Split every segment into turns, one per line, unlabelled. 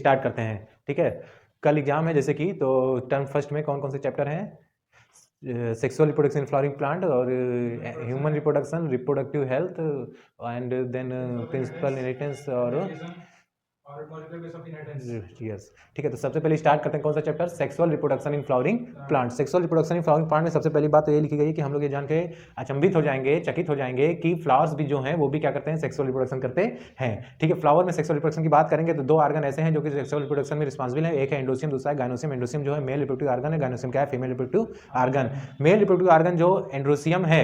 Start करते हैं। ठीक है, कल एग्जाम है जैसे कि, तो टर्म फर्स्ट में कौन कौन से चैप्टर हैं? Sexual reproduction in flowering plant और human reproduction, reproductive health and then principle inheritance और यस। ठीक है, तो सबसे पहले स्टार्ट करते हैं कौन सा chapter? Sexual reproduction in flowering plant. Sexual reproduction in flowering plant में सबसे पहली बात तो ये लिखी गई है कि हम लोग ये जान के अचंभित हो जाएंगे, चकित हो जाएंगे कि फ्लावर्स भी जो हैं वो भी क्या करते हैं? सेक्सुअल रिप्रोडक्शन करते हैं। ठीक है, फ्लावर में सेक्सुअल रिप्रोडक्शन की बात करेंगे तो 2 ऑर्गन ऐसे हैं जो कि सेक्सुअल रिप्रोडक्शन में रिस्पॉन्सिबल है। एक है एंडोसियम, दूसरा है गायनोसियम। एंडोसियम जो है मेल रिप्रोडक्टिव ऑर्गन है, गायनोसियम क्या है? Female reproductive organ. Male reproductive organ जो एंड्रोसियम है,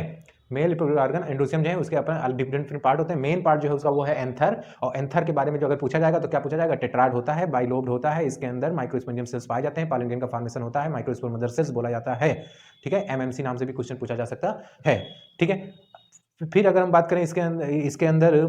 मेल रिप्रोडक्टिव ऑर्गन एंडोसियम जो है उसके अपने डिफरेंट पार्ट होते हैं। मेन पार्ट जो है उसका वो है एंथर, और एंथर के बारे में जो अगर पूछा जाएगा तो क्या पूछा जाएगा? टेट्राड होता है, बाइलोब्ड होता है, इसके अंदर माइक्रोस्पोंजियम सेल्स पाए जाते हैं, पॉलिन ग्रेन का फॉर्मेशन होता है, माइक्रोस्पोर मदर सेल्स बोला जाता है। ठीक है, एमएमसी नाम से भी क्वेश्चन पूछा जा सकता है। ठीक है, फिर अगर हम बात करें इसके अंदर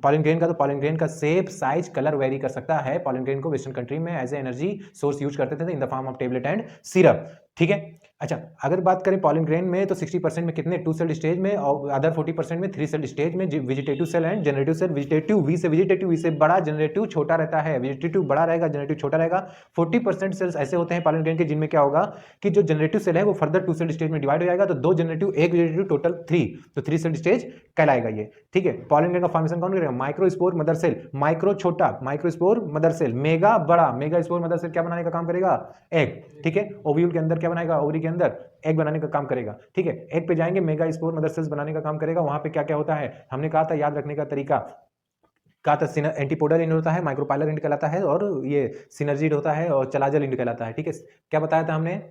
पॉलिन ग्रेन का, तो पॉलिन ग्रेन का शेप, साइज, कलर वेरी कर सकता है। पॉलिन ग्रेन को वेस्टर्न कंट्री में as a energy source use करते थे in the form of tablet and syrup. ठीक है, अच्छा अगर बात करें पॉलिन ग्रेन में तो 60% में कितने? 2 सेल स्टेज में, और अदर 40% में 3 सेल स्टेज में, vegetative cell and generative cell. Vegetative वी से बड़ा, जनरेटिव छोटा रहता है। वेजिटेटिव बड़ा रहेगा, जनरेटिव छोटा रहेगा। 40% सेल्स ऐसे होते हैं पॉलिन ग्रेन के जिनमें क्या होगा कि जो जनरेटिव सेल है वो फर्दर 2 सेल स्टेज में डिवाइड हो जाएगा, तो 2 जनरेटिव 1 वेजिटेटिव, टोटल 3, तो 3 सेल स्टेज कहलाएगा ये। ठीक है, पॉलिन ग्रेन का फॉर्मेशन कौन करेगा? Microspore mother cell. माइक्रो छोटा, माइक्रोस्पोर मदर सेल। मेगा बड़ा, मेगा स्पोर मदर सेल क्या बनाने का काम करेगा? एग। ठीक है, ओव्यूल के अंदर क्या बनाएगा? ओवरी के अंदर एग बनाने का काम करेगा। ठीक है, एग पे जाएंगे, मेगा स्पोर मदर सेल्स बनाने का काम करेगा। वहां पे क्या क्या होता है हमने कहा था, याद रखने का तरीका कहा था, एंटीपोडल इंड होता है, माइक्रोपाइलर इंड कहलाता है, और ये सिनर्जिड होता है, और चलाजल इंड कहलाता है। ठीक है, क्या बताया था हमने?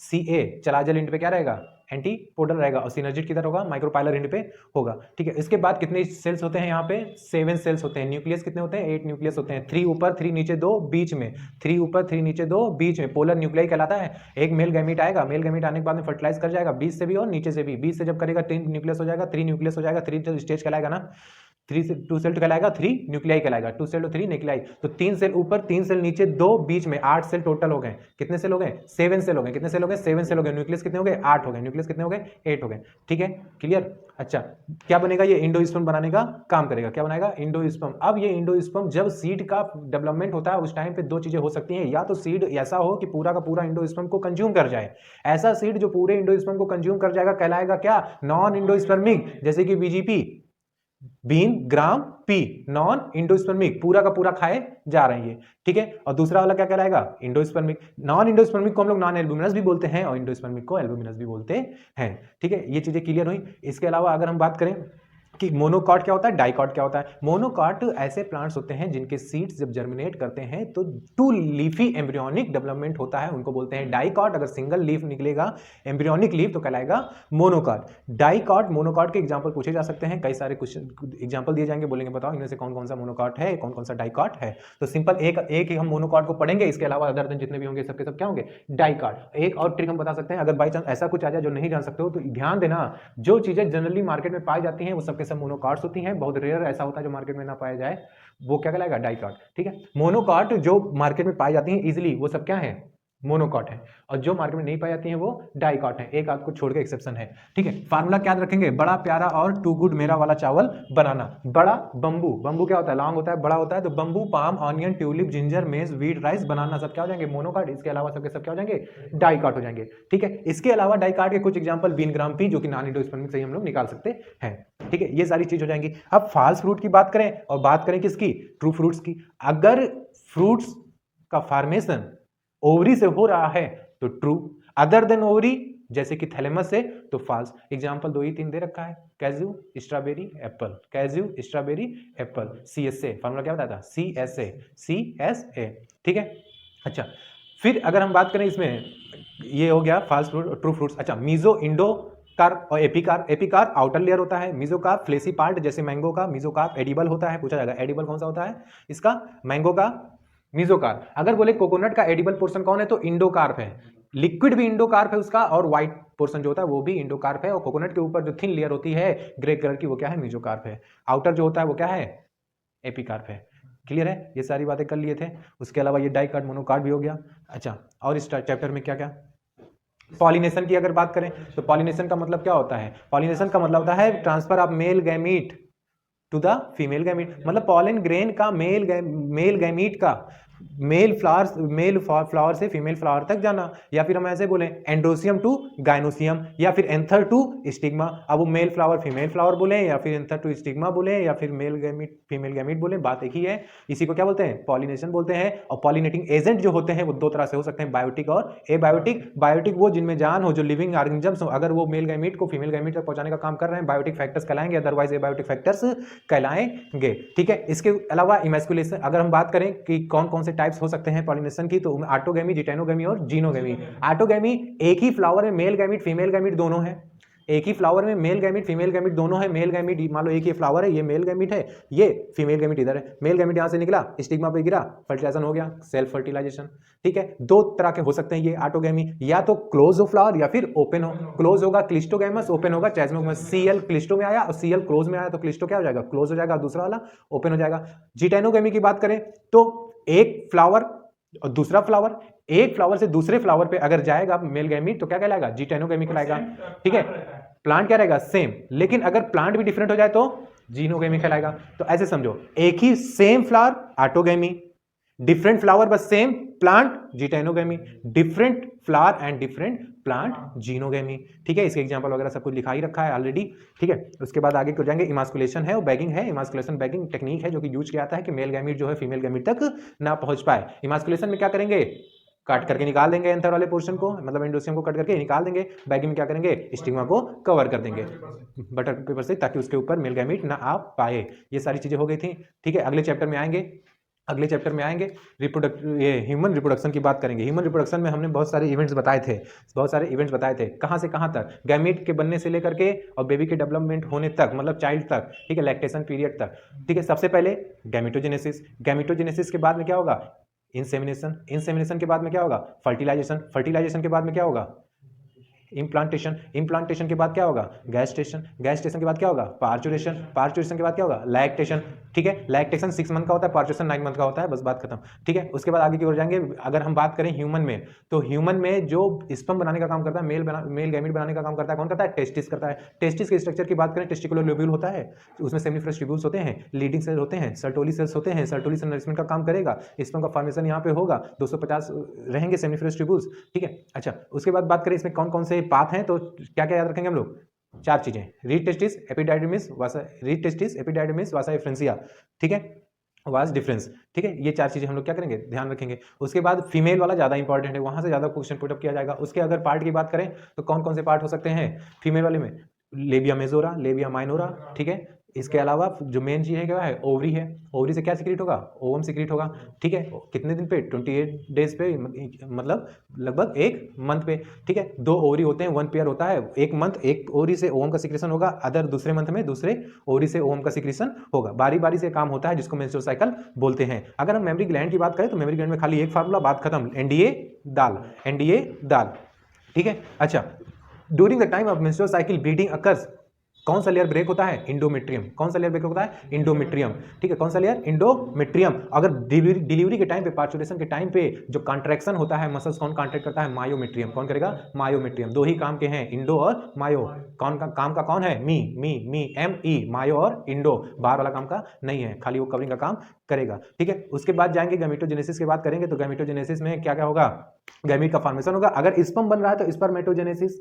CA चलाजल इंड पे क्या रहेगा? एंटीपोडल रहेगा, और सिनर्जिड किधर होगा? माइक्रोपाइलर इंड पे होगा। ठीक है, इसके बाद कितने सेल्स होते हैं यहाँ पे? 7 सेल्स होते हैं। न्यूक्लियस कितने होते हैं? 8 न्यूक्लियस होते हैं। 3 ऊपर, 3 नीचे, 2 बीच में। 3 ऊपर, 3 नीचे, 2 बीच में, पोलर न्यूक्लियाई कहलाता है। एक मेल गैमीट आएगा, मेल गैमीट आने के बाद में फर्टिलाइज कर जाएगा बीच से भी और नीचे से भी। बीच से जब करेगा 3 न्यूक्लियस हो जाएगा, 3 न्यूक्लियस हो जाएगा, 3 स्टेज कहलाएगा ना, 2 सेल कहलाएगा, 3 न्यूक्लियाई कहलाएगा। 2 सेल और 3 न्यूक्लियाई, तो 3 सेल ऊपर, 3 सेल नीचे, 2 बीच में, 8 सेल टोटल हो गए। कितने सेल हो गए? 7 सेल हो गए। कितने सेल हो गए? 7 सेल हो गए। न्यूक्लियस कितने हो गए? 8 हो गए। न्यूक्लियस कितने हो गए? 8 हो गए। ठीक है, क्लियर? अच्छा, क्या बनेगा? ये इंडोस्पर्म बनाने का काम करेगा। क्या बनाएगा? इंडोस्पर्म। अब ये इंडोस्पर्म जब सीड का डेवलपमेंट होता है उस टाइम पे 2 चीजें हो सकती हैं, या तो सीड ऐसा हो कि पूरा का पूरा इंडोस्पर्म को कंज्यूम कर जाए। ऐसा सीड जो पूरे इंडोस्पर्म को कंज्यूम कर जाएगा कहलाएगा क्या? नॉन इंडोस्पर्मिक, जैसे कि बीजीपी, bean, gram, pea, non endospermic, पूरा का पूरा खाए जा रहे हैं ये। ठीक है, और दूसरा वाला क्या कहलाएगा? इंडोस्पर्मिक। नॉन इंडोस्पर्मिक को हम लोग नॉन एल्बुमिनस भी बोलते हैं, और इंडोस्पर्मिक को एल्बुमिनस भी बोलते हैं। ठीक है, ये चीजें क्लियर हुई। इसके अलावा अगर हम बात करें कि मोनोकॉट क्या होता है, डाइकॉट क्या होता है। मोनोकॉट ऐसे प्लांट्स होते हैं जिनके सीड्स जब जर्मिनेट करते हैं तो 2 लीफी एम्ब्रियोनिक डेवलपमेंट होता है, उनको बोलते हैं डाइकॉट। अगर सिंगल लीफ निकलेगा एम्ब्रियोनिक लीफ तो कहलाएगा मोनोकॉट। डाइकॉट, मोनोकॉट के एग्जांपल पूछे जा सकते हैं, कई सारे क्वेश्चन एग्जांपल दिए जाएंगे, बोलेंगे बताओ इनमें से कौन कौन सा मोनोकॉट है, कौन कौन सा डाइकॉट है। तो सिंपल एक ही हम मोनोकॉट को पढ़ेंगे, इसके अलावा अदर देन जितने भी होंगे सबके सब क्या होंगे? डाइकॉट। एक और ट्रिक हम बता सकते हैं, अगर बाई चांस ऐसा कुछ आ जाए जो नहीं जान सकते हो तो ध्यान देना, जो चीजें जनरली मार्केट में पाई जाती हैं वो सबके सब मोनोकॉट्स होती हैं। बहुत रेयर ऐसा होता है जो मार्केट में ना पाया जाए, वो क्या कहलाएगा? डाइकॉट। ठीक है, मोनोकॉट जो मार्केट में पाई जाती हैं इजीली वो सब क्या है? मोनोकॉट है, और जो मार्केट में नहीं पाई जाती हैं वो डाइकॉट है। एक आध को छोड़ के एक्सेप्शन है। ठीक है, फार्मूला क्या रखेंगे? बड़ा प्यारा और टू गुड मेरा वाला चावल बनाना। बड़ा बंबू, बंबू क्या होता है? लॉन्ग होता है, बड़ा होता है, तो bamboo, palm, onion, tulip, ginger, मेज, वीट, राइस, बनाना, सब क्या हो जाएंगे? मोनोकॉट। इसके अलावा सबके सब क्या हो जाएंगे? डाइकॉट हो जाएंगे। ठीक है, इसके अलावा डाइकॉट के कुछ एग्जांपल, बीन, ग्राम, पी, जो कि नॉन इंडोस्पर्मिक से हम लोग निकाल सकते हैं। ठीक है, ये सारी चीज हो जाएंगी। अब फॉल्स फ्रूट की बात करें, और बात करें किसकी? ट्रू फ्रूट्स की। अगर फ्रूट्स का फॉर्मेशन ओवरी से हो रहा है तो ट्रू, अदर देन ओवरी जैसे कि थैलेमस से तो फॉल्स। एग्जांपल 2 ही 3 दे रखा है, cashew, strawberry, apple. Cashew, strawberry, apple. CSA formula क्या बताया था? CSA। ठीक है, अच्छा फिर अगर हम बात करें इसमें, ये हो गया फॉल्स फ्रूट, ट्रू फ्रूट्स। अच्छा, मीजो, इंडो कार्प और एपिकार्प। एपिकार्प आउटर लेयर होता है, मीजोकार्प फ्लेसी पार्ट, जैसे मैंगो का। मीजोकार्प एडिबल होता है, पूछा जाएगा एडिबल कौन सा होता है इसका? मैंगो का मीजोकार्प। अगर बोले कोकोनट का एडिबल पोर्शन कौन है तो इंडोकार्प है। लिक्विड भी इंडोकार्प है उसका, और व्हाइट पोर्शन जो होता है वो भी इंडोकार्प है, और कोकोनट के ऊपर जो थिन लेयर होती है ग्रे कलर की वो क्या है? मीजोकार्प है। आउटर जो होता है वो क्या है? एपिकार्प है। क्लियर है, ये सारी बातें कर लिए थे। उसके अलावा ये डाइकार्प, मोनोकार्प भी हो गया। अच्छा, और इस चैप्टर में क्या क्या? पॉलिनेशन की अगर बात करें तो पॉलिनेशन का मतलब क्या होता है? पॉलिनेशन का मतलब होता है transfer of male gamete to the female gamete. मतलब पॉलन ग्रेन का मेल गैमीट का मेल फ्लावर से फीमेल फ्लावर तक जाना, या फिर हम ऐसे बोले एंड्रोसियम टू गाइनोसियम, या फिर एंथर टू स्टिग्मा। अब वो मेल फ्लावर फीमेल फ्लावर बोले, या फिर एंथर टू स्टिग्मा बोले, या फिर मेल गैमीट फीमेल गैमीट बोले, बात एक ही है। इसी को क्या बोलते हैं? पॉलिनेशन बोलते हैं। और पॉलिनेटिंग एजेंट जो होते हैं वो दो तरह से हो सकते हैं, बायोटिक और एबायोटिक। बायोटिक वो जिनमें जान हो, जो लिविंग ऑर्गेनिजम्स हो, अगर वो मेल गैमीट को फीमेल गैमीट तक पहुंचाने का काम कर रहे हैं, बायोटिक फैक्टर्स कहलाएंगे, अदरवाइज एबायोटिक फैक्टर्स कहलाएंगे। ठीक है, इसके अलावा इमैस्कुलेशन, अगर हम बात करें कि कौन कौन से टाइप्स हो सकते हैं पॉलिनेशन की, तो ऑटोगैमी, जिटेनोगैमी और जीनोगैमी। ऑटोगैमी, एक ही फ्लावर में मेल गैमीट फीमेल गैमीट दोनों है। एक ही फ्लावर में मेल गैमीट फीमेल गैमीट दोनों है। मेल गैमीट, मान लो एक ये फ्लावर है, ये मेल गैमीट है, ये फीमेल गैमीट इधर है। मेल गैमीट यहां से निकला, स्टिग्मा पे गिरा, फर्टिलाइजेशन हो गया, सेल्फ फर्टिलाइजेशन। ठीक है, दो तरह के हो सकते हैं ये ऑटोगैमी, या तो क्लोज हो फ्लावर या फिर ओपन हो। क्लोज होगा क्लिस्टोगैमस, ओपन होगा चैस्मोगैमस। सीएल क्लिस्टो में आया और सीएल क्लोज में आया, तो क्लिस्टो क्या हो जाएगा? क्लोज हो जाएगा, दूसरा वाला ओपन हो जाएगा। जिटेनोगैमी की बात करें तो एक फ्लावर और दूसरा फ्लावर, एक फ्लावर से दूसरे फ्लावर पे अगर जाएगा मेल गैमीट तो क्या कहलाएगा? जिटेनोगैमी कहलाएगा। ठीक है, प्लांट क्या रहेगा? सेम। लेकिन अगर प्लांट भी डिफरेंट हो जाए तो जीनोगैमी कहलाएगा। तो ऐसे समझो, एक ही same flower autogamy, different flower बस same plant geitonogamy, different flower and different plant xenogamy. ठीक है, इसके एग्जांपल वगैरह सब कुछ लिखा ही रखा है ऑलरेडी। ठीक है, उसके बाद आगे को जाएंगे। इमास्कुलेशन है और बैगिंग है। इमास्कुलेशन बैगिंग टेक्निक है जो कि यूज किया जाता है कि मेल गैमीट जो है फीमेल गैमीट तक ना पहुंच पाए। इमास्कुलेशन में क्या करेंगे? काट करके निकाल देंगे एंथर वाले पोर्शन को, मतलब एंडोसियम को कट करके निकाल देंगे। बैगिंग में क्या करेंगे? स्टिग्मा को कवर कर देंगे बटर पेपर से, ताकि उसके ऊपर मेल गैमीट ना आ पाए। ये सारी चीजें हो गई थी। ठीक है, अगले चैप्टर में आएंगे। अगले चैप्टर में आएंगे ये ह्यूमन रिप्रोडक्शन की बात करेंगे। ह्यूमन रिप्रोडक्शन में हमने बहुत सारे इवेंट्स बताए थे, कहाँ से कहाँ तक, गैमीट के बनने से लेकर के और बेबी के डेवलपमेंट होने तक, मतलब चाइल्ड तक। ठीक है, लैक्टेशन पीरियड तक। ठीक है, सबसे पहले गैमेटोजेनेसिस के बाद में क्या होगा? इंसेमिनेशन के बाद में क्या होगा? फर्टिलाइजेशन के बाद में क्या होगा? इम्प्लांटेशन के बाद क्या होगा? गैस्टेशन के बाद क्या होगा? पार्चुरेशन के बाद क्या होगा? लैक्टेशन। ठीक है, लैक्टेशन 6 मंथ का होता है, पार्चुरेशन 9 मंथ का होता है, बस बात खत्म। ठीक है, उसके बाद आगे की ओर जाएंगे। अगर हम बात करें ह्यूमन में, तो ह्यूमन में जो स्पर्म बनाने का काम करता है, मेल गैमीट बनाने का काम करता है, कौन करता है? टेस्टिस करता है। टेस्टिस के स्ट्रक्चर की बात करें, टेस्टिकुलर लोब्यूल होता है, उसमें सेमिनिफरस ट्यूब्यूल्स होते हैं, लीडिंग सेल होते हैं, सर्टोली सेल्स होते हैं। सर्टोली सेल नरिशमेंट का काम करेगा, स्पर्म का फॉर्मेशन यहाँ पे होगा, 250 रहेंगे सेमिनिफरस ट्यूब्यूल्स। ठीक है, अच्छा, उसके बाद बात करें इसमें कौन कौन से पाथ हैं, तो क्या क्या याद रखेंगे हम लोग? 4 चीजें, रीड टेस्टिस, एपिडाइडिमिस, वासा एफ्रेंसिया। ठीक है, वास डिफरेंस। ठीक है, ये 4 चीजें हम लोग क्या करेंगे? ध्यान रखेंगे। उसके बाद फीमेल वाला ज्यादा इंपॉर्टेंट है, वहां से ज्यादा क्वेश्चन पुटअप किया जाएगा। उसके अगर पार्ट की बात करें तो कौन कौन से पार्ट हो सकते हैं फीमेल वाले में? Labia majora, labia minora. ठीक है, इसके अलावा जो मेन चीज है क्या है? ओवरी है। ओवरी से क्या सिक्रीट होगा? ओवम सिक्रीट होगा। ठीक है, कितने दिन पे? 28 डेज पे, मतलब लगभग 1 मंथ पे। ठीक है, 2 ओवरी होते हैं, 1 पेयर होता है। 1 मंथ एक ओवरी से ओवम का सिक्रेशन होगा, अदर दूसरे मंथ में दूसरे ओवरी से ओवम का सिक्रेशन होगा। बारी बारी से काम होता है, जिसको मेंस्ट्रुअल साइकिल बोलते हैं। अगर हम मेमरी ग्लैंड की बात करें तो मेमरी ग्लैंड में खाली एक फार्मूला, बात खत्म, एनडीए दाल। ठीक है, अच्छा, during the time of menstrual cycle bleeding occurs, कौन सा लेयर ब्रेक होता है? इंडोमेट्रियम। कौन सा लेयर ब्रेक होता है? इंडोमेट्रियम। ठीक है, कौन सा लेयर? इंडोमेट्रियम। अगर डिलीवरी के टाइम पे, पार्चुरेशन के टाइम पे जो कॉन्ट्रैक्शन होता है मसल्स, कौन कॉन्ट्रैक्ट करता है? मायोमेट्रियम। कौन करेगा? मायोमेट्रियम। 2 ही काम के हैं, इंडो और मायो। कौन का काम का कौन है? मी एम ई, मायो और इंडो। बाहर वाला काम का नहीं है, खाली वो कवरिंग का काम करेगा। ठीक है, उसके बाद जाएंगे गैमेटोजेनेसिस की बात करेंगे। तो गैमेटोजेनेसिस में क्या क्या होगा? गैमीट का फॉर्मेशन होगा। अगर स्पर्म बन रहा है तो स्पर्मेटोजेनेसिस,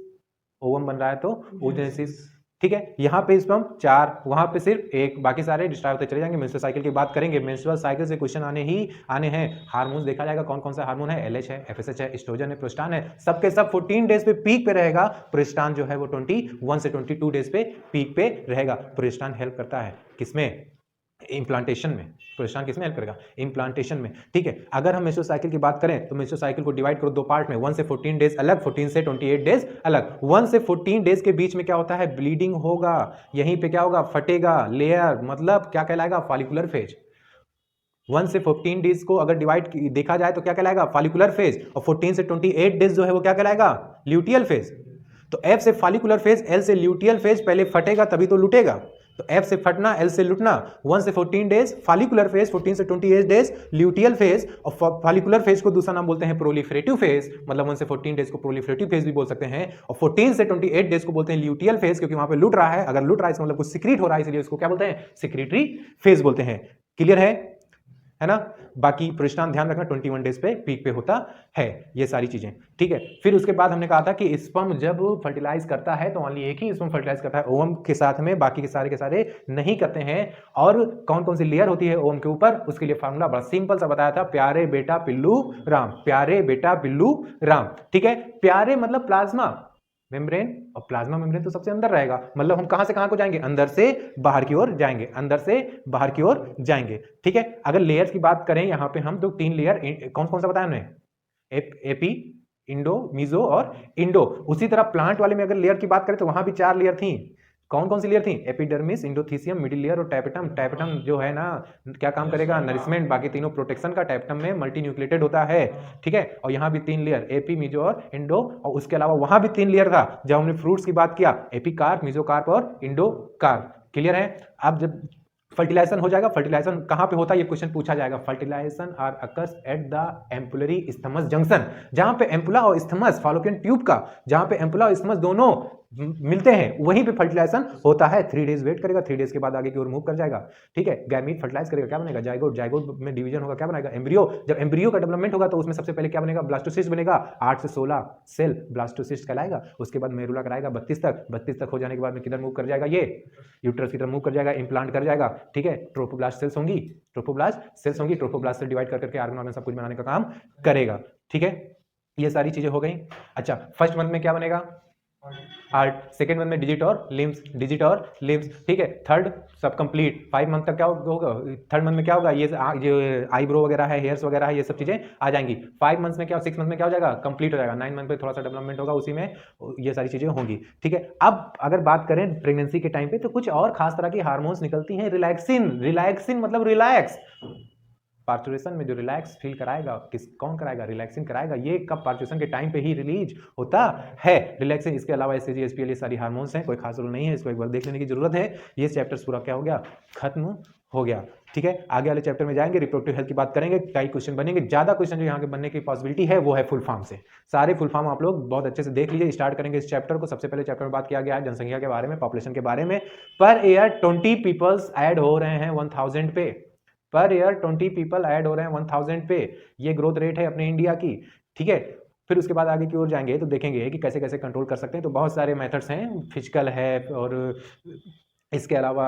ओवम बन रहा है तो ओजेनेसिस। ठीक है, यहाँ पे स्पर्म 4, वहां पे सिर्फ 1, बाकी सारे डिस्ट्राय होते चले जाएंगे। मेंस्ट्रुअल साइकिल की बात करेंगे, मेंस्ट्रुअल साइकिल से क्वेश्चन आने हैं। हार्मोन्स देखा जाएगा, कौन कौन सा हार्मोन है? एलएच है, एफएसएच है, एस्ट्रोजन है, प्रोस्टान है। सबके सब 14 डेज पे पीक पे रहेगा। प्रोस्टान जो है वो 21 से 22 डेज पे पीक पे रहेगा। प्रोस्टान हेल्प करता है किसमें? इम्प्लांटेशन में। प्रोस्टान किसमें हेल्प करेगा? इम्प्लांटेशन में। ठीक है, अगर हम मेंस्ट्रुअल साइकिल की बात करें तो मेंस्ट्रुअल साइकिल को डिवाइड करो 2 पार्ट में, 1 से 14 डेज अलग, 14 से 28 डेज अलग। 1 से 14 डेज के बीच में क्या होता है? ब्लीडिंग होगा। यहीं पे क्या होगा? फटेगा लेयर, मतलब क्या कहलाएगा? Follicular phase. 1 से 14 डेज को अगर डिवाइड देखा जाए तो क्या कहलाएगा? Follicular phase. और 14 से 28 डेज जो है वो क्या कहलाएगा? Luteal phase. तो एफ से फॉलिकुलर फेज, एल से ल्यूटियल फेज। पहले फटेगा तभी तो लुटेगा, तो एफ से फटना, एल से लुटना। 1 से 14 डेज फॉलिकुलर फेज, 14 से 28 डेज ल्यूटियल फेज। और फॉलिकुलर फेज को दूसरा नाम बोलते हैं प्रोलिफरेटिव फेज, मतलब 1 से 14 डेज को प्रोलिफरेटिव फेज भी बोल सकते हैं। और 14 से 28 डेज को बोलते हैं ल्यूटियल फेज, क्योंकि वहां पे लुट रहा है। अगर लुट रहा है इसका मतलब कुछ सिक्रीट हो रहा है, इसलिए उसको क्या बोलते हैं? सिक्रीटरी फेज बोलते हैं। क्लियर है? है ना। बाकी प्रोजेस्टेरॉन ध्यान रखना 21 डेज पे पीक पे होता है, ये सारी चीजें, ठीक है। फिर उसके बाद हमने कहा था कि स्पर्म जब फर्टिलाइज करता है तो ओनली एक ही स्पर्म फर्टिलाइज करता है ओवम के साथ में, बाकी के सारे नहीं करते हैं। और कौन कौन सी लेयर होती है ओवम के ऊपर, उसके लिए फार्मूला बड़ा सिंपल सा बताया था, प्यारे बेटा पिल्लू राम, प्यारे बेटा पिल्लू राम, ठीक है। प्यारे मतलब प्लाज्मा मेम्ब्रेन, और प्लाज्मा मेम्ब्रेन तो सबसे अंदर रहेगा, मतलब हम कहां से कहां को जाएंगे, अंदर से बाहर की ओर जाएंगे, अंदर से बाहर की ओर जाएंगे, ठीक है। अगर लेयर्स की बात करें यहां पे हम तो 3 लेयर कौन कौन सा बताया हमने, एपी, इंडो, मीजो और इंडो। उसी तरह प्लांट वाले में अगर लेयर की बात करें तो वहां भी 4 लेयर थी। कौन कौन सी लेयर थी, एपिडर्मिस, इंडोथीसियम, मिडिल लेयर और टैपेटम। टैपेटम जो है ना क्या काम करेगा, नरिशमेंट, बाकी तीनों प्रोटेक्शन का। टैपेटम में मल्टी न्यूक्लिएटेड होता है, ठीक है। और यहाँ भी 3 लेयर, एपी, मीजो और इंडो। और उसके अलावा वहां भी 3 लेयर था जब हमने फ्रूट्स की बात किया, एपिकार्प, मीजोकार्प और इंडोकार्प। क्लियर है। अब जब फर्टिलाइजेशन हो जाएगा, फर्टिलाइजेशन कहां पे होता है ये क्वेश्चन पूछा जाएगा। Fertilization are occurs at the ampullary isthmus junction, जहां पे एम्पुला और स्थमस फॉलोपियन ट्यूब का, जहां पे एम्पुला और स्थमस दोनों मिलते हैं वहीं पे फर्टिलाइजेशन होता है। 3 डेज वेट करेगा, 3 डेज के बाद आगे की ओर मूव कर जाएगा, ठीक है। गैमीट फर्टिलाइज करेगा, क्या बनेगा, जाइगोट, जाइगोट में डिवीजन होगा, क्या बनाएगा, एम्ब्रियो। जब एम्ब्रियो का डेवलपमेंट होगा तो उसमें सबसे पहले क्या बनेगा, ब्लास्टोसिस्ट बनेगा। 8 से 16 सेल ब्लास्टोसिस्ट कहलाएगा। उसके बाद मेरुला कराएगा 32 तक, 32 तक हो जाने के बाद में किधर मूव कर जाएगा, ये यूट्रस की तरफ मूव कर जाएगा, इंप्लांट कर जाएगा, ठीक है। ट्रोफोब्लास्ट सेल्स होंगी, ट्रोफोब्लास्ट सेल्स होंगी, ट्रोफोब्लास्ट से डिवाइड कर करके ऑर्गन ऑर्गन सब कुछ बनाने का काम करेगा, ठीक है। ये सारी चीजें हो गई। अच्छा, फर्स्ट मंथ में क्या बनेगा, हार्ट। सेकेंड मंथ में डिजिट और लिम्स, डिजिट और लिम्स, ठीक है। थर्ड सब कंप्लीट। 5 मंथ तक क्या होगा, थर्ड मंथ में क्या होगा, ये आईब्रो वगैरह है, हेयर्स वगैरह है, ये सब चीजें आ जाएंगी। 5 मंथ्स में क्या, 6 मंथ में क्या हो जाएगा, कंप्लीट हो जाएगा। 9 मंथ में थोड़ा सा डेवलपमेंट होगा, उसी में ये सारी चीजें होंगी, ठीक है। अब अगर बात करें प्रेगनेंसी के टाइम पे तो कुछ और खास तरह की हार्मोन्स निकलती हैं। रिलैक्सिन, रिलैक्सिन मतलब रिलैक्स, पार्चुरेशन में जो रिलैक्स फील कराएगा, कौन कराएगा, रिलैक्सिन कराएगा। ये कब, पार्चुरेशन के टाइम पे ही रिलीज होता है रिलैक्सिन। इसके अलावा एससीजी, एसपीएल, ये सारी हार्मोन्स हैं, कोई खास रूल नहीं है, इसको एक बार देख लेने की जरूरत है। ये चैप्टर्स पूरा क्या हो गया, खत्म हो गया, ठीक है। आगे वाले चैप्टर में जाएंगे, रिप्रोडक्टिव हेल्थ की बात करेंगे, कई क्वेश्चन बनेंगे। ज्यादा क्वेश्चन जो यहाँ के बनने की पॉसिबिलिटी है वो है फुल फॉर्म से। सारे फुल फॉर्म आप लोग बहुत अच्छे से देख लीजिए। स्टार्ट करेंगे इस चैप्टर को। सबसे पहले चैप्टर में बात किया गया है जनसंख्या के बारे में, पॉपुलेशन के बारे में। पर ईयर 20 पीपल्स ऐड हो रहे हैं 1000 पे, पर ईयर 20 पीपल ऐड हो रहे हैं 1000 पे। ये ग्रोथ रेट है अपने इंडिया की, ठीक है। फिर उसके बाद आगे की ओर जाएंगे तो देखेंगे कि कैसे कैसे कंट्रोल कर सकते हैं। तो बहुत सारे मेथड्स हैं, फिजिकल है और इसके अलावा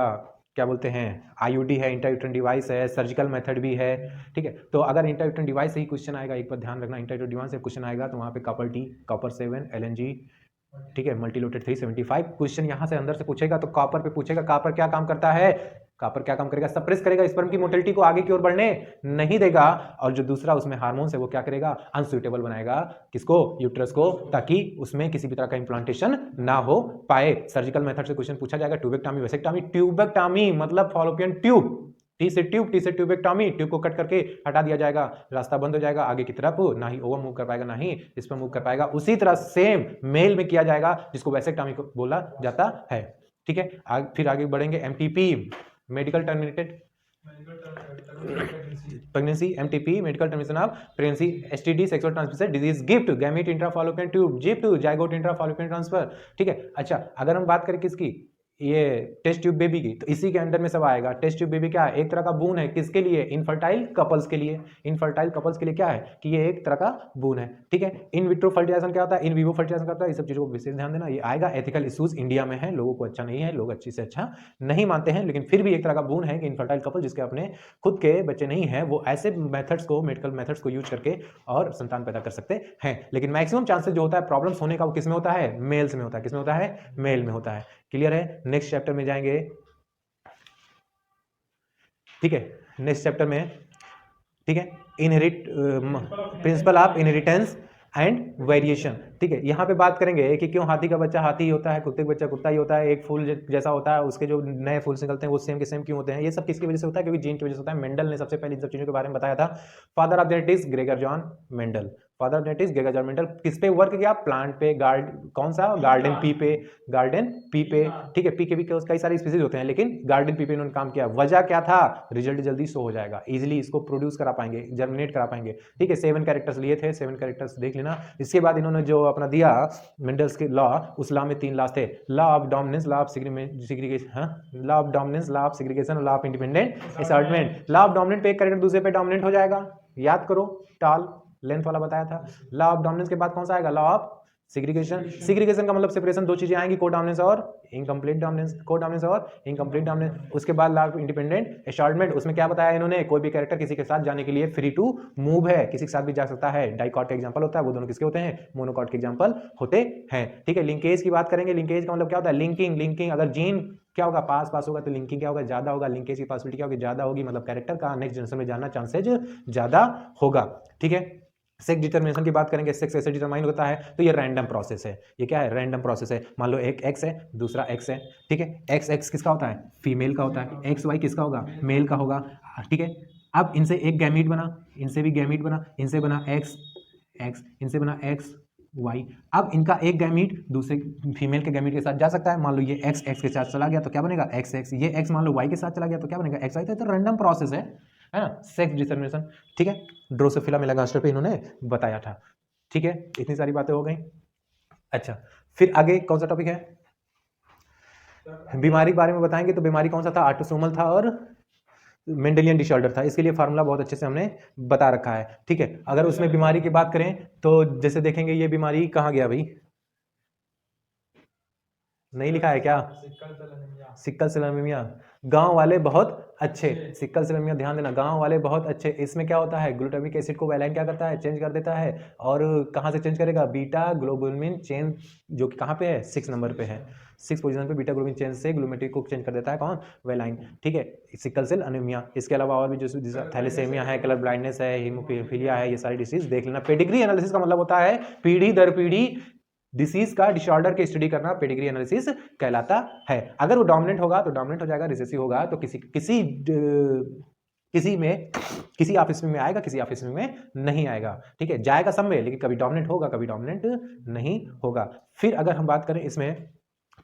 क्या बोलते हैं, आईयूडी है, इंट्रायूटेरन डिवाइस है, सर्जिकल मेथड भी है, ठीक है। तो अगर इंट्रायूटेरन डिवाइस से ही क्वेश्चन आएगा, एक बार ध्यान रखना, इंट्रायूटेरन डिवाइस से क्वेश्चन आएगा तो वहाँ पे कॉपर टी, कॉपर 7, एलएनजी, ठीक है, मल्टीलोटेड 375 क्वेश्चन यहाँ से अंदर से पूछेगा। तो कॉपर पे पूछेगा, कॉपर क्या काम करता है, कॉपर क्या काम करेगा, सप्रेस करेगा, स्पर्म की मोटिलिटी को आगे की ओर बढ़ने नहीं देगा। और जो दूसरा उसमें हार्मोन्स है वो क्या करेगा, अनसुइटेबल बनाएगा, किसको, यूट्रस को, ताकि उसमें किसी भी तरह का इंप्लांटेशन ना हो पाए। सर्जिकल मेथड से क्वेश्चन पूछा जाएगा, ट्यूबेक्टॉमी, वेसेक्टॉमी। ट्यूबेक्टॉमी मतलब फॉलोपियन ट्यूब, टी से ट्यूबेक्टॉमी, ट्यूब को कट करके हटा दिया जाएगा, रास्ता बंद हो जाएगा आगे की तरफ, ना ही ओवम मूव कर पाएगा ना ही इस पर मूव कर पाएगा। उसी तरह सेम मेल में किया जाएगा, जिसको वेसेक्टॉमी को बोला जाता है, ठीक है। फिर आगे बढ़ेंगे, MTP, medical terminated pregnancy, MTP, medical termination of pregnancy. STD, sexual transmitted disease. GIFT, gamete intrafallopian tube, ZIFT, zygote intrafallopian transfer, ठीक है। अच्छा, अगर हम बात करें किसकी, ये टेस्ट ट्यूब बेबी की, तो इसी के अंडर में सब आएगा। टेस्ट ट्यूब बेबी क्या है, एक तरह का बून है, किसके लिए, इनफर्टाइल कपल्स के लिए। इनफर्टाइल कपल्स के लिए क्या है कि ये एक तरह का बून है, ठीक है। इन विट्रो फर्टिलाइजेशन क्या होता है, इन विवो फर्टिलाइजेशन क्या होता है, ये सब चीजों को विशेष ध्यान देना। ये आएगा, एथिकल इश्यूज इंडिया में है, लोगों को अच्छा नहीं है, लोग अच्छी से अच्छा नहीं मानते हैं, लेकिन फिर भी एक तरह का बून है कि इनफर्टाइल कपल जिसके अपने खुद के बच्चे नहीं है, वो ऐसे मेथड्स को, मेडिकल मेथड्स को यूज करके और संतान पैदा कर सकते हैं। लेकिन मैक्सिमम चांसेस जो होता है प्रॉब्लम्स होने का, वो किसमें होता है, मेल्स में होता है। किसमें होता है, मेल में होता है। क्लियर है। नेक्स्ट चैप्टर में जाएंगे, ठीक है। नेक्स्ट चैप्टर में, ठीक है, inherit, principle of inheritance and variation, ठीक है। यहाँ पे बात करेंगे कि क्यों हाथी का बच्चा हाथी ही होता है, कुत्ते का बच्चा कुत्ता ही होता है, एक फूल जैसा होता है, उसके जो नए फूल निकलते हैं वो सेम के सेम क्यों होते हैं। ये सब किसकी वजह से होता है, क्योंकि जीन की वजह से होता है। मेंडल ने सबसे पहले इन सब चीजों के बारे में बताया था। Father of genetics Gregor Johann Mendel, father of genetics गेगा जर्मेंटल किस पे वर्क किया? प्लांट पे, कौन सा? गार्डन पी पे, गार्डन पी पे, ठीक है। पी के भी कई सारे स्पीसीज होते हैं, लेकिन गार्डन पी पे इन्होंने काम किया। वजह क्या था? रिजल्ट जल्दी शो हो जाएगा, इजिली इसको प्रोड्यूस करा पाएंगे, जर्मिनेट करा पाएंगे, ठीक है। 7 कैरेक्टर्स लिए थे, 7 कैरेक्टर्स देख लेना। इसके बाद इन्होंने जो अपना दिया मेंडल्स के लॉ, उस लॉ में 3 लॉ थे, law of dominance, law of segregation, law of dominance, law of segregation, law of independent assortment. Law of dominant पे एक कैरेक्टर दूसरे पे डोमिनेंट हो जाएगा, याद करो, टाल लेंथ वाला बताया था। लॉ ऑफ डोमिनेंस के बाद कौन सा आएगा? Law of segregation. सेग्रीगेशन का मतलब सेपरेशन, 2 चीजें आएंगी, कोडोमिनेंस और इनकम्प्लीट डोमिनेंस, कोडोमिनेंस और इनकम्प्लीट डोमिनेंस। उसके बाद लॉ ऑफ इंडिपेंडेंट असॉर्टमेंट, उसमें क्या बताया इन्होंने? कोई भी कैरेक्टर किसी के साथ जाने के लिए फ्री टू मूव है, किसी के साथ भी जा सकता है। डाइकॉट का एग्जांपल होता है, वो दोनों किसके होते हैं? मोनोकॉट के एग्जांपल होते हैं, ठीक है। लिंकेज की बात करेंगे, लिंकेज का मतलब क्या होता है? लिंकिंग, अगर जीन क्या होगा? पास होगा तो लिंकिंग क्या होगा? ज्यादा होगा। लिंकेज की पॉसिबिलिटी क्या होगी? ज्यादा होगी, मतलब कैरेक्टर का नेक्स्ट जनरेशन में जाना चांसेज ज्यादा होगा, ठीक है। सेक्स डिटर्मिनेशन की बात करेंगे, सेक्स ऐसे डिटरमाइन होता है, तो ये रैंडम प्रोसेस है। ये क्या है? रैंडम प्रोसेस है। मान लो एक एक्स है, दूसरा एक्स है, ठीक है। एक्स किसका होता है? फीमेल का होता है। एक्स वाई किसका होगा? मेल का होगा, ठीक है। अब इनसे एक गैमीट बना, इनसे भी गैमीट बना, इनसे बना एक्स, इनसे बना एक्स वाई। अब इनका एक गैमीट दूसरे फीमेल के गैमीट के साथ जा सकता है। मान लो ये एक्स के साथ चला गया तो क्या बनेगा? एक्स। ये एक्स मान लो वाई के साथ चला गया तो क्या बनेगा? X Y. तो रैंडम प्रोसेस है ना, सेक्स डिटर्मिनेशन, ठीक है। ड्रोसोफिला मेलागास्टर पे इन्होंने बताया था, ठीक है। इतनी सारी बातें हो गई। अच्छा, फिर आगे कौन सा टॉपिक है? बीमारी के बारे में बताएंगे। तो बीमारी कौन सा था? ऑटोसोमल था और मेंडेलियन डिसऑर्डर था। इसके लिए फार्मूला बहुत अच्छे से हमने बता रखा है, ठीक है। अगर उसमें बीमारी की बात करें तो जैसे देखेंगे, ये बीमारी कहाँ गया भाई? नहीं लिखा है क्या? Sickle cell anaemia. गांव वाले बहुत अच्छे, सिक्कल सेल एनीमिया ध्यान देना, गांव वाले बहुत अच्छे। इसमें क्या होता है? ग्लूटामिक एसिड को वेलाइन क्या करता है? चेंज कर देता है। और कहां से चेंज करेगा? बीटा ग्लोबुलिन चेन, जो कि कहां पे है? 6 नंबर पे है, 6 पोजीशन पे बीटा ग्लोबुलिन चेन से ग्लूमेटिक को चेंज कर देता है, कौन? वेलाइन, ठीक है। Sickle cell anaemia. इसके अलावा और भी जो थैलेसेमिया है, कलर ब्लाइंडनेस है, हीमोफीलिया है, ये सारी डिसीज देख लेना। पेडिग्री एनालिसिस का मतलब होता है पीढ़ी दर पीढ़ी डिसीज का, डिसऑर्डर की स्टडी करना पेडिग्री एनालिसिस कहलाता है। अगर वो डोमिनेंट होगा तो डोमिनेंट हो जाएगा, रिसेसिव होगा तो किसी ऑफिस में आएगा, किसी ऑफिस में नहीं आएगा, ठीक है। जाएगा सब में, लेकिन कभी डोमिनेंट होगा, कभी डोमिनेंट नहीं होगा। फिर अगर हम बात करें इसमें,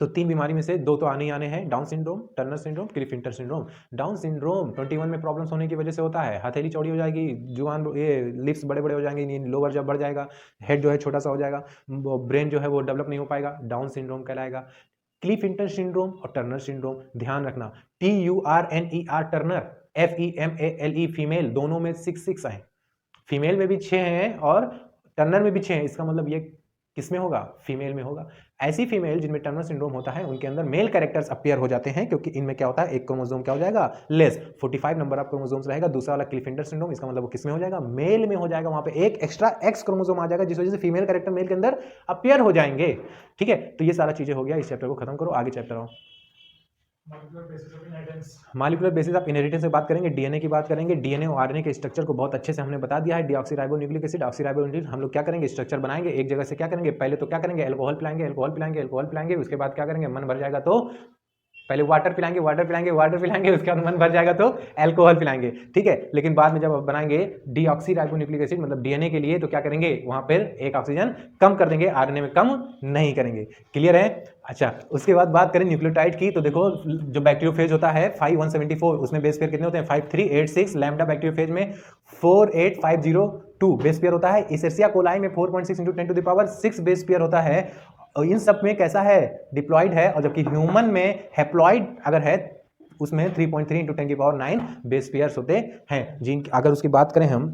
तो 3 बीमारी में से 2 तो आने ही आने हैं, Down syndrome, Turner syndrome, Klinefelter syndrome. Down syndrome 21 में प्रॉब्लम्स होने की वजह से होता है। हथेली चौड़ी हो जाएगी, जुबान, ये लिप्स बड़े बड़े हो जाएंगे, लोअर जब बढ़ जाएगा, हेड जो है छोटा सा हो जाएगा, ब्रेन जो है वो डेवलप नहीं हो पाएगा, डाउन सिंड्रोम कहलाएगा। क्लिफिंटर सिंड्रोम और टर्नर सिंड्रोम ध्यान रखना, TURNER टर्नर, FEMALE फीमेल, दोनों में 6 है, फीमेल में भी 6 हैं और टर्नर में भी 6 हैं। इसका मतलब ये किसमें होगा? फीमेल में होगा। ऐसी फीमेल जिनमें टर्नर सिंड्रोम होता है, उनके अंदर मेल कैरेक्टर्स अपीयर हो जाते हैं, क्योंकि इनमें क्या होता है? एक क्रोमोसोम क्या हो जाएगा? लेस, 45 नंबर ऑफ क्रोमोसोम्स रहेगा। दूसरा वाला क्लिफिंटर सिंड्रोम, इसका मतलब वो किसमें हो जाएगा? मेल में हो जाएगा। वहां पे एक एक्स्ट्रा एक्स क्रोमोसोम आ जाएगा, जिस वजह से फीमेल कैरेक्टर मेल के अंदर अपीयर हो जाएंगे, ठीक है। तो ये सारा चीजें हो गया, इस चैप्टर को खत्म करो, आगे चैप्टर आओ। मॉलिक्यूलर बेसिस ऑफ इनहेरिटेंस से बात करेंगे, डीएनए की बात करेंगे। डीएनए और आरएनए के स्ट्रक्चर को बहुत अच्छे से हमने बता दिया है। डीऑक्सीराइबोन्यूक्लिक एसिड, ऑक्सीराइबोन्यूक्लिक, हम लोग क्या करेंगे? स्ट्रक्चर बनाएंगे। एक जगह से क्या करेंगे? पहले तो क्या करेंगे? अल्कोहल पिलाएंगे, उसके बाद क्या करेंगे? मन भर जाएगा तो पहले वाटर पिलाएंगे, उसके बाद मन भर जाएगा तो अल्कोहल पिलाएंगे, ठीक है। लेकिन बाद में जब बनाएंगे डीऑक्सीराइबोन्यूक्लिक एसिड, मतलब डीएनए के लिए, तो क्या करेंगे? वहां पर एक ऑक्सीजन कम कर देंगे, आरएनए में कम नहीं करेंगे। क्लियर है? अच्छा, उसके बाद बात करें न्यूक्लियोटाइड की, तो देखो जो बैक्टीरियोफेज होता है 5174, उसमें बेस पेयर कितने होते हैं? 5386। लैम्डा बैक्टीरियोफेज में 48502 बेस पेयर होता है। इसेर्सिया कोलाई में 4.6 × 10⁶ बेस पेयर होता है। और इन सब में कैसा है? डिप्लॉइड है। और जबकि ह्यूमन में हैप्लॉइड अगर है, उसमें 3.3 × 10⁹ बेस पेयर्स होते हैं। जिन अगर उसकी बात करें हम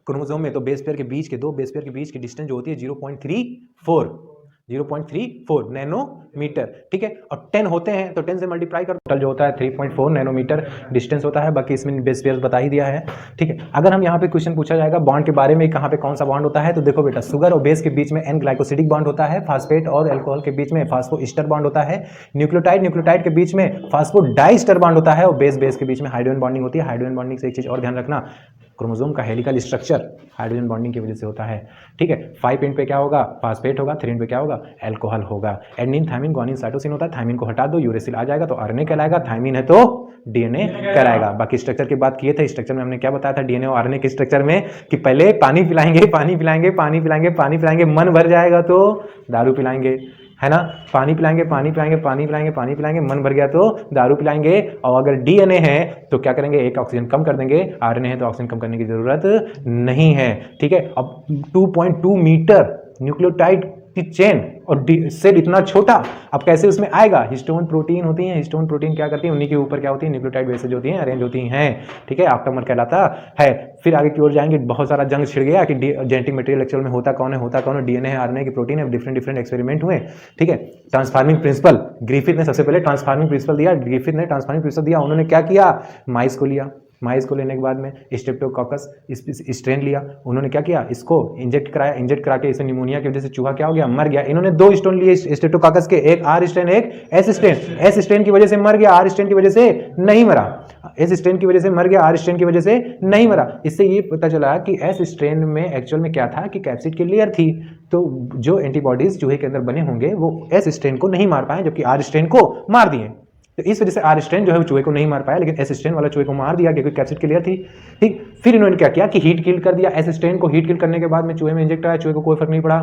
क्रोमोसोम में, तो बेस पेयर के बीच के, 2 बेस पेयर के बीच की डिस्टेंस जो होती है 0.34 नैनोमीटर, ठीक है। और 10 होते हैं तो 10 से मल्टीप्लाई कर, टोटल जो होता है 3.4 नैनोमीटर डिस्टेंस होता है। बाकी इसमें बेस पेयर बता ही दिया है, ठीक है। अगर हम यहाँ पे क्वेश्चन पूछा जाएगा बॉन्ड के बारे में, कहाँ पे कौन सा बॉन्ड होता है, तो देखो बेटा, शुगर और बेस के बीच में एन ग्लाइकोसिडिक बॉन्ड होता है। फास्फेट और अल्कोहल के बीच में फास्फोइस्टर बॉन्ड होता है। न्यूक्लियोटाइड के बीच में फास्फोडाइस्टर बॉन्ड होता है। और बेस के बीच में हाइड्रोजन बॉन्डिंग होती है। हाइड्रोजन बॉन्डिंग से एक चीज और ध्यान रखना, क्रोमोसोम का हेलिकल स्ट्रक्चर हाइड्रोजन बॉन्डिंग की वजह से होता है, ठीक है। 5 एंड पे क्या होगा? फास्फेट होगा। 3 एंड पे क्या होगा? अल्कोहल होगा। एडेनिन, थायमिन, ग्वानिन, साइटोसिन होता है। थायमिन को हटा दो, यूरेसिल आ जाएगा तो आरएनए कहलाएगा। थायमिन है तो डीएनए कराएगा। बाकी स्ट्रक्चर की बात किए थे, स्ट्रक्चर में हमने क्या बताया था डीएनए और आरएनए के स्ट्रक्चर में कि पहले पानी पिलाएंगे, पानी पिलाएंगे, पानी पिलाएंगे, पानी पिलाएंगे, मन भर जाएगा तो दारू पिलाएंगे, है ना। पानी पिलाएंगे, पानी पिलाएंगे, पानी पिलाएंगे, पानी पिलाएंगे, मन भर गया तो दारू पिलाएंगे। और अगर डीएनए है तो क्या करेंगे, एक ऑक्सीजन कम कर देंगे, आरएनए है तो ऑक्सीजन कम करने की जरूरत नहीं है, ठीक है। अब 2.2 मीटर न्यूक्लियोटाइड की चेन और सेल इतना छोटा, अब कैसे उसमें आएगा। हिस्टोन प्रोटीन होती हैं, हिस्टोन प्रोटीन क्या करती है, उन्हीं के ऊपर क्या होती है, न्यूक्लियोटाइड बेसेज होती हैं, अरेंज होती हैं, ठीक है, ऑप्टोमर कहलाता है। फिर आगे की ओर जाएंगे, बहुत सारा जंग छिड़ गया कि जेनेटिक मटेरियल एक्चुअल में होता कौन है, डीएनए है, आरएनए की प्रोटीन है, डिफरेंट एक्सपेरिमेंट हुए, ठीक है। ट्रांसफार्मिंग प्रिंसिपल, ग्रिफिथ ने सबसे पहले ट्रांसफार्मिंग प्रिंसिपल दिया, उन्होंने क्या किया, माइस को लिया, माइस को लेने के बाद में स्ट्रेप्टोकोकस स्ट्रेन लिया, उन्होंने क्या किया, इसको इंजेक्ट करा के इसे निमोनिया की वजह से चूहा क्या हो गया, मर गया। इन्होंने 2 स्टोन लिए स्ट्रेप्टोकोकस के, एक आर स्ट्रेन एक एस स्ट्रेन। एस स्ट्रेन की वजह से मर गया, आर स्ट्रेन की वजह से नहीं मरा। एस स्ट्रेन की वजह से मर गया, आर स्ट्रेन की वजह से नहीं मरा। इससे ये पता चला कि एस स्ट्रेन में एक्चुअल में क्या था कि कैप्सिड की लेयर थी, तो जो एंटीबॉडीज चूहे के अंदर बने होंगे वो एस स्ट्रेन को नहीं मार पाए, जबकि आर स्ट्रेन को मार दिए। तो इस वजह से आर स्ट्रेन जो है वो चूहे को नहीं मार पाया, लेकिन एस स्ट्रेन वाला चूहे को मार दिया क्योंकि कैप्सिड क्लियर थी, ठीक। फिर इन्होंने क्या किया कि हीट किल कर दिया, एस स्ट्रेन को हीट किल करने के बाद में चूहे में इंजेक्ट आया, चूहे को कोई फर्क नहीं पड़ा,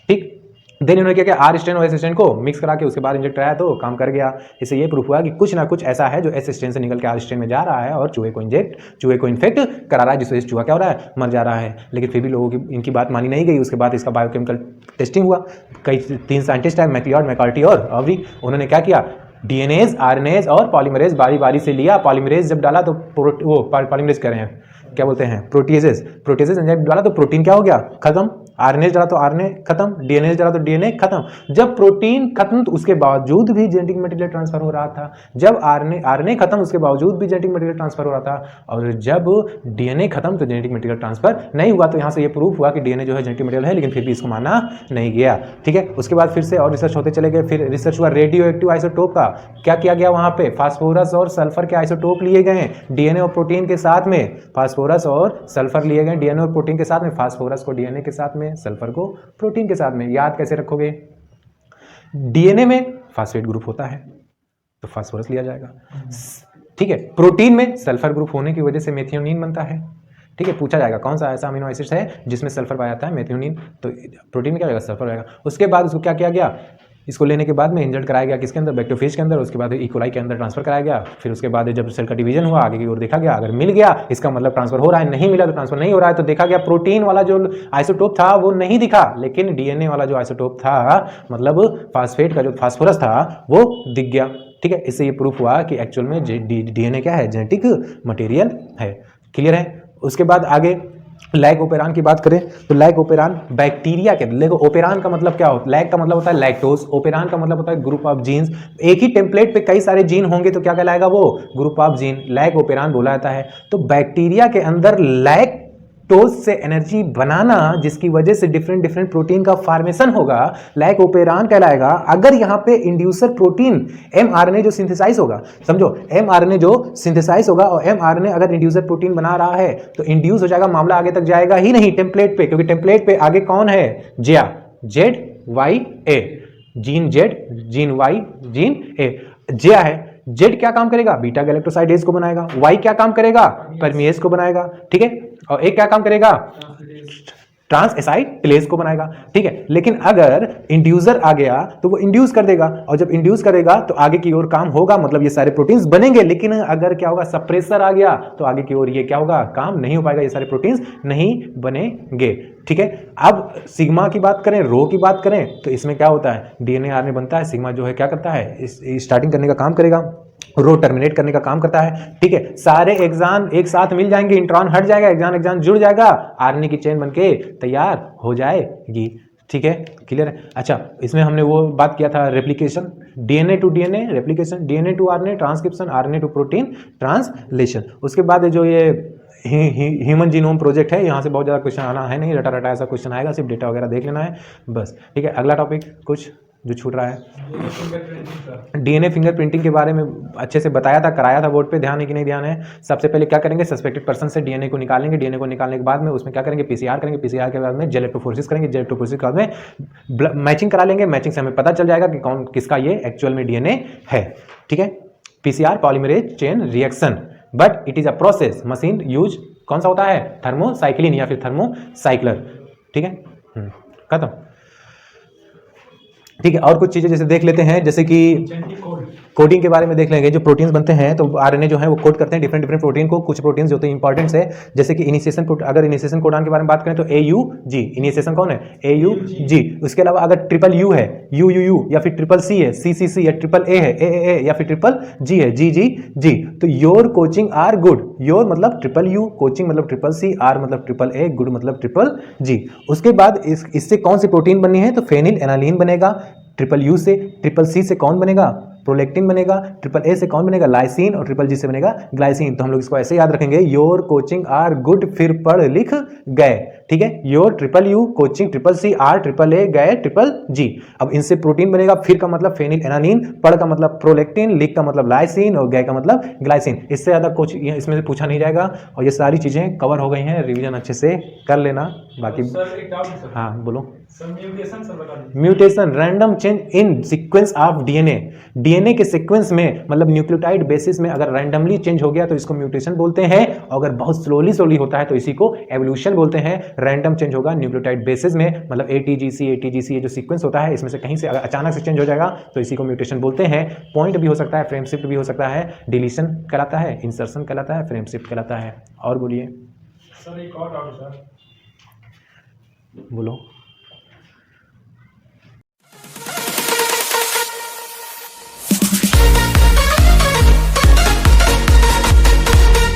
ठीक। देन इन्होंने क्या किया, आर स्ट्रेन और एस स्ट्रेन को मिक्स करा के उसके बाद इंजेक्ट आया तो काम कर गया। इससे ये प्रूफ हुआ कि कुछ ना कुछ ऐसा है जो एस स्ट्रेन से निकल के आर स्ट्रेन में जा रहा है और चूहे को इन्फेक्ट करा रहा है, जिससे चूहा क्या हो रहा है, मर जा रहा है। लेकिन फिर भी लोगों की इनकी बात मानी नहीं गई। उसके बाद इसका बायोकेमिकल टेस्टिंग हुआ, कई 3 साइंटिस्ट है, मैक्लियोड, मैककार्टी और ऑवरी, उन्होंने क्या किया, डीएनएज, आरएनएज और पॉलीमरेज बारी बारी से लिया। पॉलीमरेज जब डाला तो पॉलीमरेज कह रहे हैं, क्या बोलते हैं, प्रोटीजेज एंजाइम डाला तो प्रोटीन क्या हो गया, खत्म। आरएनए डाला तो आरएनए खत्म, डीएनए डाला तो डीएनए खत्म। जब प्रोटीन खत्म तो उसके बावजूद भी जेनेटिक मटेरियल ट्रांसफर हो रहा था, जब आरएनए खत्म उसके बावजूद भी जेनेटिक मटेरियल ट्रांसफर हो रहा था, और जब डीएनए खत्म तो जेनेटिक मटेरियल ट्रांसफर नहीं हुआ। तो यहाँ से ये प्रूफ हुआ कि डीएनए जो है जेनेटिक मटेरियल है, लेकिन फिर भी इसको माना नहीं गया, ठीक है। उसके बाद फिर से और रिसर्च होते चले गए। फिर रिसर्च हुआ रेडियो एक्टिव आइसोटोप का, क्या किया गया वहां पे, फास्फोरस और सल्फर के आइसोटोप लिए गए डीएनए और प्रोटीन के साथ में, फास्फोरस और सल्फर लिए गए डीएनए और प्रोटीन के साथ में, फास्फोरस को डीएनए के साथ में, सल्फर को प्रोटीन के साथ में। याद कैसे रखोगे, डीएनए में फास्फेट ग्रुप होता है तो फास्फोरस लिया जाएगा, ठीक है। प्रोटीन में सल्फर ग्रुप होने की वजह से मेथियोनिन बनता है, ठीक है। पूछा जाएगा कौन सा ऐसा अमीनो एसिड है जिसमें सल्फर पाया जाता है, मेथियोनिन, तो प्रोटीन में क्या जाएगा, सल्फर आएगा। उसके बाद उसको क्या किया गया, इसको लेने के बाद में इंजर्ट कराया गया किसके अंदर, बैक्टीरियोफेज के अंदर, उसके बाद इकोलाई के अंदर ट्रांसफर कराया गया। फिर उसके बाद जब सेल का डिवीजन हुआ, आगे की ओर देखा गया, अगर मिल गया इसका मतलब ट्रांसफर हो रहा है, नहीं मिला तो ट्रांसफर नहीं हो रहा है। तो देखा गया प्रोटीन वाला जो आइसोटोप था वो नहीं दिखा, लेकिन डीएनए वाला जो आइसोटोप था, मतलब फास्फेट का जो फास्फोरस था वो दिख गया, ठीक है। इससे ये प्रूफ हुआ कि एक्चुअल में डीएनए क्या है, जेनेटिक मटेरियल है, क्लियर है। उसके बाद आगे लैग ओपेरान की बात करें तो लैग ओपेरान बैक्टीरिया के, देखो ओपेरान का मतलब क्या होता है, लैग का मतलब होता है लैक्टोज, ओपेरान का मतलब होता है ग्रुप ऑफ जीन्स। एक ही टेम्पलेट पे कई सारे जीन होंगे तो क्या कहलाएगा वो, group of gene, lag operon बोला जाता है। तो बैक्टीरिया के अंदर लैक्टोज से एनर्जी बनाना, जिसकी वजह से डिफरेंट प्रोटीन का फॉर्मेशन होगा, लैग ओपेरान कहलाएगा। अगर यहाँ पे इंड्यूसर प्रोटीन एमआरएनए जो सिंथेसाइज होगा, समझो एमआरएनए जो सिंथेसाइज होगा और एमआरएनए अगर इंड्यूसर प्रोटीन बना रहा है तो इंड्यूस हो जाएगा, मामला आगे तक जाएगा ही नहीं टेम्पलेट पे, क्योंकि टेम्पलेट पे आगे कौन है, जिया, Z Y A, gene Z, gene Y, gene A, जिया है। जेड क्या काम करेगा, बीटा गैलेक्टोसाइडेज को बनाएगा, वाई क्या काम करेगा, परमिएज को बनाएगा, ठीक है, और एक क्या काम करेगा, ट्रांस एसाइक्लेज को बनाएगा, ठीक है। लेकिन अगर इंड्यूसर आ गया तो वो इंड्यूस कर देगा, और जब इंड्यूस करेगा तो आगे की ओर काम होगा, मतलब ये सारे प्रोटीन्स बनेंगे। लेकिन अगर क्या होगा, सप्रेसर आ गया तो आगे की ओर ये क्या होगा, काम नहीं हो पाएगा, ये सारे प्रोटीन्स नहीं बनेंगे, ठीक है। अब सिग्मा की बात करें, रो की बात करें तो इसमें क्या होता है, डीएनए आरएनए बनता है, सिग्मा जो है क्या करता है, स्टार्टिंग करने का काम करेगा, रो टर्मिनेट करने का काम करता है, ठीक है। सारे एक्सान एक साथ मिल जाएंगे, इंट्रॉन हट जाएगा, एक्सान जुड़ जाएगा, आरएनए की चेन बनके तैयार हो जाएगी, ठीक है, क्लियर है। अच्छा, इसमें हमने वो बात किया था replication, DNA to DNA replication, DNA to RNA transcription, RNA to protein translation. उसके बाद जो ये ह्यूमन जीनोम प्रोजेक्ट है, यहाँ से बहुत ज़्यादा क्वेश्चन आना है नहीं, रटा रटा ऐसा क्वेश्चन आएगा, सिर्फ डेटा वगैरह देख लेना है बस, ठीक है। अगला टॉपिक कुछ जो छूट रहा है, डीएनए फिंगरप्रिंटिंग के बारे में अच्छे से बताया था, कराया था बोर्ड पे, ध्यान है कि नहीं ध्यान है। सबसे पहले क्या करेंगे, सस्पेक्टेड पर्सन से डीएनए को निकालेंगे, डीएनए को निकालने के बाद में उसमें क्या करेंगे, पीसीआर करेंगे, पीसीआर के बाद में जेल इलेक्ट्रोफोरेसिस करेंगे, जेल इलेक्ट्रोफोरेसिस के बाद में मैचिंग करा लेंगे, मैचिंग से हमें पता चल जाएगा कि कौन किसका ये एक्चुअल में डीएनए है, ठीक है। PCR polymerase chain reaction, but it is a process machine use कौन सा होता है, थर्मोसाइक्लिन या फिर थर्मोसाइक्लर। ठीक है, खत्म। ठीक है, और कुछ चीजें जैसे देख लेते हैं, जैसे कि कोडिंग के बारे में देख लेंगे। जो प्रोटीन्स बनते हैं तो आरएनए जो है वो कोड करते हैं डिफरेंट डिफरेंट प्रोटीन को। कुछ प्रोटीन्स जो होते हैं इंपॉर्टेंट है, जैसे कि इनिशिएशन, अगर इनिशिएशन कोडान के बारे में बात करें तो AUG, इनिशिएशन कौन है, AUG। उसके अलावा अगर ट्रिपल यू है, UUU, या फिर ट्रिपल C है, CCC, या ट्रिपल A है, AAA, या फिर ट्रिपल G है, GGG। तो your coaching are good, your मतलब ट्रिपल यू, कोचिंग मतलब ट्रिपल C, आर मतलब ट्रिपल A, गुड मतलब ट्रिपल G। उसके बाद इससे कौन सी प्रोटीन बननी है, तो फेनिल एनालिन बनेगा। ट्रिपल यू से, ट्रिपल C से कौन बनेगा, प्रोलेक्टिन बनेगा। ट्रिपल A से कौन बनेगा, लाइसिन, और ट्रिपल G से बनेगा ग्लाइसिन। तो हम लोग इसको ऐसे याद रखेंगे, योर कोचिंग आर गुड, फिर पढ़ लिख गए। ठीक है, your triple U, coaching triple C, R triple A, गए ट्रिपल G। अब इनसे प्रोटीन बनेगा, फिर का मतलब फेनिल एनालिन, पढ़ का मतलब प्रोलेक्टिन, लिख का मतलब लाइसिन, और गए का मतलब ग्लाइसिन। इससे ज्यादा कुछ इसमें से पूछा नहीं जाएगा, और ये सारी चीजें कवर हो गई हैं, रिवीजन अच्छे से कर लेना। बाकी हाँ बोलो। Mutation, random change in sequence of DNA. DNA के सीक्वेंस में मतलब न्यूक्लियोटाइड बेसिस में अगर रैंडमली चेंज हो गया तो इसको म्यूटेशन बोलते हैं, और अगर बहुत स्लोली होता है तो इसी को एवोल्यूशन बोलते हैं। रैंडम चेंज होगा न्यूक्लियोटाइड बेसिस में, मतलब ATGC ये जो सीक्वेंस होता है इसमें से कहीं से अगर अचानक से चेंज हो जाएगा तो इसी को म्यूटेशन बोलते हैं। पॉइंट भी हो सकता है, फ्रेम शिफ्ट भी हो सकता है, डिलीशन कहलाता है, इंसर्शन कहलाता है, फ्रेम शिफ्ट कहलाता है। और बोलिए
सर, एक और डाउट सर,
बोलो।